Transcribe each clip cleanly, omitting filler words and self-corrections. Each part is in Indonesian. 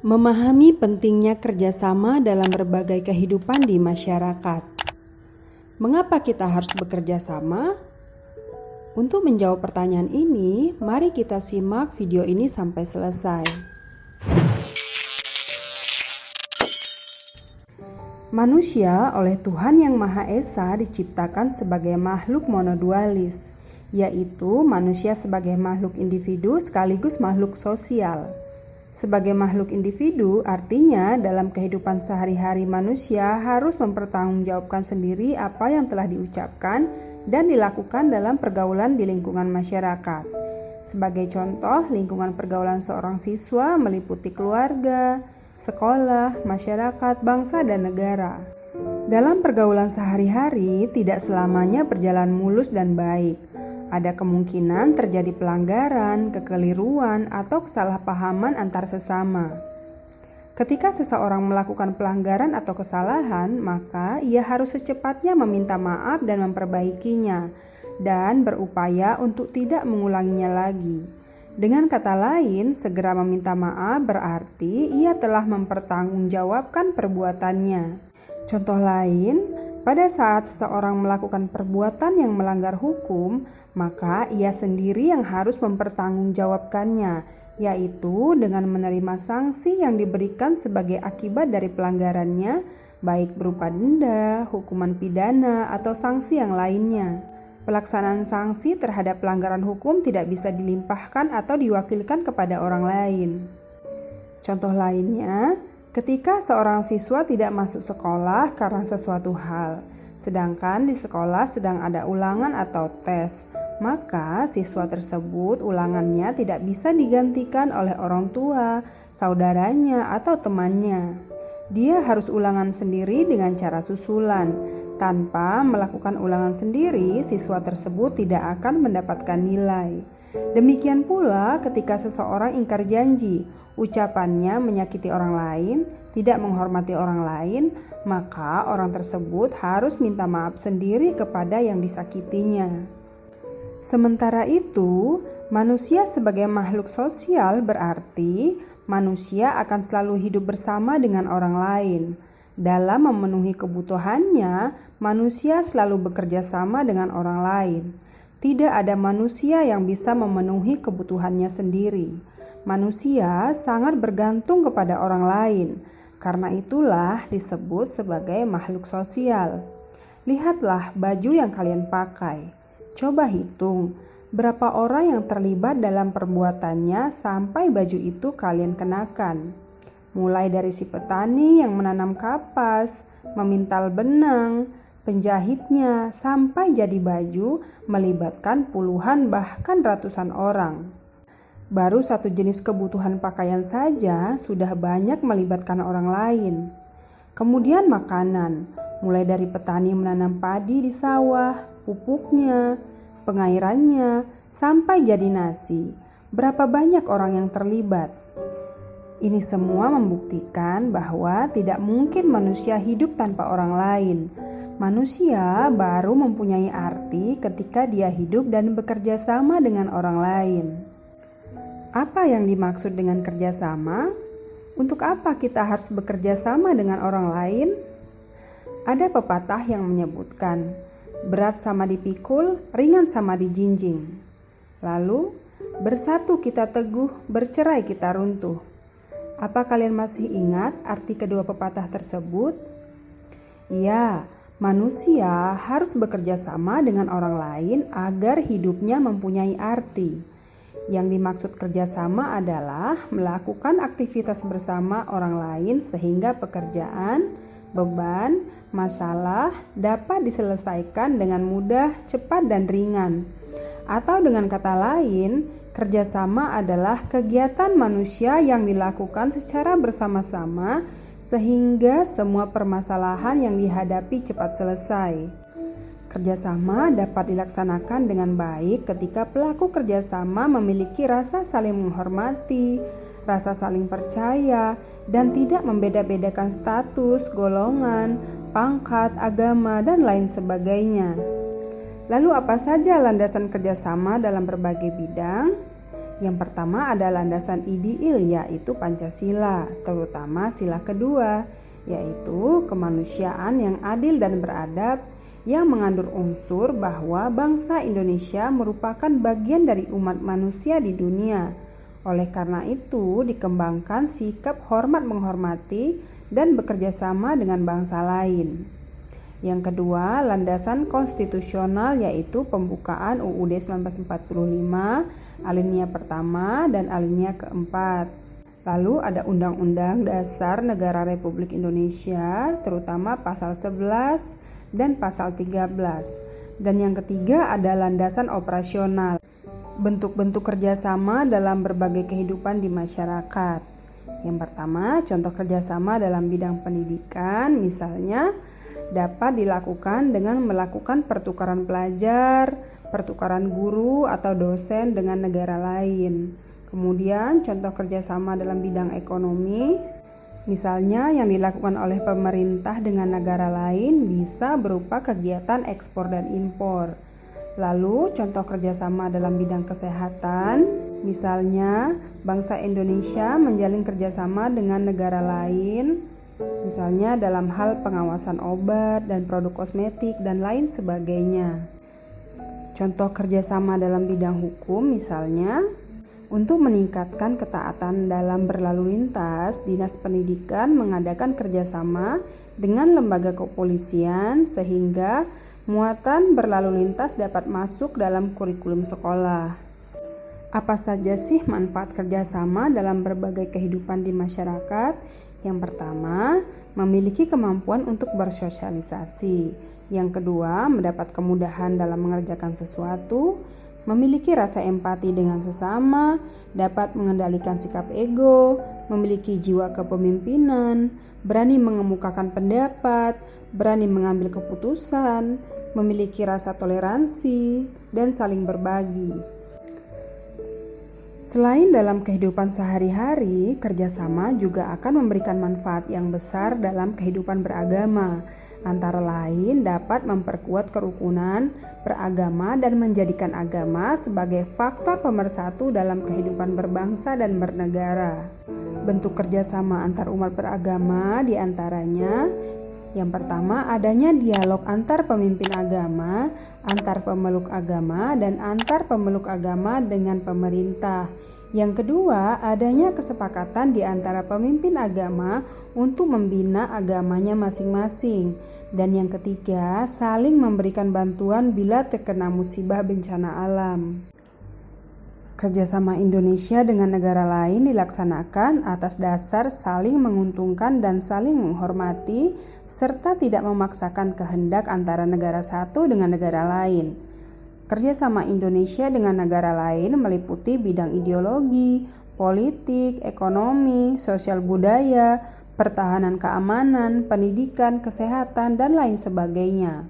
Memahami pentingnya kerjasama dalam berbagai kehidupan di masyarakat. Mengapa kita harus bekerja sama? Untuk menjawab pertanyaan ini, mari kita simak video ini sampai selesai. Manusia oleh Tuhan Yang Maha Esa diciptakan sebagai makhluk monodualis, yaitu manusia sebagai makhluk individu sekaligus makhluk sosial. Sebagai makhluk individu, artinya dalam kehidupan sehari-hari manusia harus mempertanggungjawabkan sendiri apa yang telah diucapkan dan dilakukan dalam pergaulan di lingkungan masyarakat. Sebagai contoh, lingkungan pergaulan seorang siswa meliputi keluarga, sekolah, masyarakat, bangsa, dan negara. Dalam pergaulan sehari-hari, tidak selamanya berjalan mulus dan baik. Ada kemungkinan terjadi pelanggaran, kekeliruan, atau kesalahpahaman antar sesama. Ketika seseorang melakukan pelanggaran atau kesalahan, maka ia harus secepatnya meminta maaf dan memperbaikinya, dan berupaya untuk tidak mengulanginya lagi. Dengan kata lain, segera meminta maaf berarti ia telah mempertanggungjawabkan perbuatannya. Contoh lain, pada saat seseorang melakukan perbuatan yang melanggar hukum, maka ia sendiri yang harus mempertanggungjawabkannya, yaitu dengan menerima sanksi yang diberikan sebagai akibat dari pelanggarannya, baik berupa denda, hukuman pidana, atau sanksi yang lainnya. Pelaksanaan sanksi terhadap pelanggaran hukum tidak bisa dilimpahkan atau diwakilkan kepada orang lain. Contoh lainnya, ketika seorang siswa tidak masuk sekolah karena sesuatu hal, sedangkan di sekolah sedang ada ulangan atau tes, maka siswa tersebut ulangannya tidak bisa digantikan oleh orang tua, saudaranya, atau temannya. Dia harus ulangan sendiri dengan cara susulan. Tanpa melakukan ulangan sendiri, siswa tersebut tidak akan mendapatkan nilai. Demikian pula ketika seseorang ingkar janji, ucapannya menyakiti orang lain, tidak menghormati orang lain, maka orang tersebut harus minta maaf sendiri kepada yang disakitinya. Sementara itu, manusia sebagai makhluk sosial berarti manusia akan selalu hidup bersama dengan orang lain. Dalam memenuhi kebutuhannya, manusia selalu bekerja sama dengan orang lain. Tidak ada manusia yang bisa memenuhi kebutuhannya sendiri. Manusia sangat bergantung kepada orang lain. Karena itulah disebut sebagai makhluk sosial. Lihatlah baju yang kalian pakai. Coba hitung berapa orang yang terlibat dalam perbuatannya sampai baju itu kalian kenakan. Mulai dari si petani yang menanam kapas, memintal benang, penjahitnya, sampai jadi baju melibatkan puluhan bahkan ratusan orang. Baru satu jenis kebutuhan pakaian saja sudah banyak melibatkan orang lain. Kemudian makanan, mulai dari petani menanam padi di sawah, pupuknya, pengairannya, sampai jadi nasi. Berapa banyak orang yang terlibat? Ini semua membuktikan bahwa tidak mungkin manusia hidup tanpa orang lain. Manusia baru mempunyai arti ketika dia hidup dan bekerja sama dengan orang lain. Apa yang dimaksud dengan kerjasama? Untuk apa kita harus bekerja sama dengan orang lain? Ada pepatah yang menyebutkan, berat sama dipikul, ringan sama dijinjing. Lalu, bersatu kita teguh, bercerai kita runtuh. Apa kalian masih ingat arti kedua pepatah tersebut? Ya, manusia harus bekerja sama dengan orang lain agar hidupnya mempunyai arti. Yang dimaksud kerjasama adalah melakukan aktivitas bersama orang lain sehingga pekerjaan, beban, masalah dapat diselesaikan dengan mudah, cepat, dan ringan. Atau dengan kata lain, kerjasama adalah kegiatan manusia yang dilakukan secara bersama-sama sehingga semua permasalahan yang dihadapi cepat selesai. Kerjasama dapat dilaksanakan dengan baik ketika pelaku kerjasama memiliki rasa saling menghormati, rasa saling percaya, dan tidak membeda-bedakan status, golongan, pangkat, agama, dan lain sebagainya. Lalu apa saja landasan kerjasama dalam berbagai bidang? Yang pertama ada landasan ideal, yaitu Pancasila, terutama sila kedua, yaitu kemanusiaan yang adil dan beradab, yang mengandung unsur bahwa bangsa Indonesia merupakan bagian dari umat manusia di dunia. Oleh karena itu, dikembangkan sikap hormat menghormati dan bekerja sama dengan bangsa lain. Yang kedua, landasan konstitusional, yaitu pembukaan UUD 1945, alinea pertama dan alinea keempat. Lalu ada Undang-Undang Dasar Negara Republik Indonesia, terutama pasal 11 dan pasal 13. Dan yang ketiga ada landasan operasional, bentuk-bentuk kerjasama dalam berbagai kehidupan di masyarakat. Yang pertama, contoh kerjasama dalam bidang pendidikan, misalnya dapat dilakukan dengan melakukan pertukaran pelajar, pertukaran guru atau dosen dengan negara lain. Kemudian contoh kerjasama dalam bidang ekonomi, misalnya yang dilakukan oleh pemerintah dengan negara lain bisa berupa kegiatan ekspor dan impor. Lalu contoh kerjasama dalam bidang kesehatan, misalnya bangsa Indonesia menjalin kerjasama dengan negara lain, misalnya dalam hal pengawasan obat dan produk kosmetik dan lain sebagainya. Contoh kerjasama dalam bidang hukum, misalnya untuk meningkatkan ketaatan dalam berlalu lintas, Dinas Pendidikan mengadakan kerjasama dengan lembaga kepolisian sehingga muatan berlalu lintas dapat masuk dalam kurikulum sekolah. Apa saja sih manfaat kerjasama dalam berbagai kehidupan di masyarakat? Yang pertama, memiliki kemampuan untuk bersosialisasi. Yang kedua, mendapat kemudahan dalam mengerjakan sesuatu, memiliki rasa empati dengan sesama, dapat mengendalikan sikap ego, memiliki jiwa kepemimpinan, berani mengemukakan pendapat, berani mengambil keputusan, memiliki rasa toleransi, dan saling berbagi. Selain dalam kehidupan sehari-hari, kerjasama juga akan memberikan manfaat yang besar dalam kehidupan beragama. Antara lain dapat memperkuat kerukunan beragama dan menjadikan agama sebagai faktor pemersatu dalam kehidupan berbangsa dan bernegara. Bentuk kerjasama antar umat beragama diantaranya: yang pertama, adanya dialog antar pemimpin agama, antar pemeluk agama, dan antar pemeluk agama dengan pemerintah. Yang kedua, adanya kesepakatan di antara pemimpin agama untuk membina agamanya masing-masing. Dan yang ketiga, saling memberikan bantuan bila terkena musibah bencana alam. Kerjasama Indonesia dengan negara lain dilaksanakan atas dasar saling menguntungkan dan saling menghormati, serta tidak memaksakan kehendak antara negara satu dengan negara lain. Kerjasama Indonesia dengan negara lain meliputi bidang ideologi, politik, ekonomi, sosial budaya, pertahanan keamanan, pendidikan, kesehatan, dan lain sebagainya.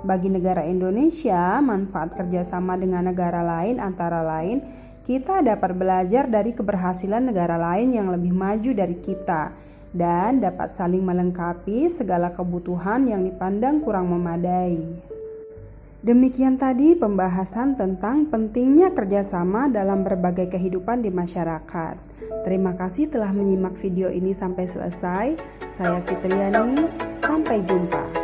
Bagi negara Indonesia, manfaat kerjasama dengan negara lain antara lain, kita dapat belajar dari keberhasilan negara lain yang lebih maju dari kita dan dapat saling melengkapi segala kebutuhan yang dipandang kurang memadai. Demikian tadi pembahasan tentang pentingnya kerjasama dalam berbagai kehidupan di masyarakat. Terima kasih telah menyimak video ini sampai selesai. Saya Fitriani, sampai jumpa.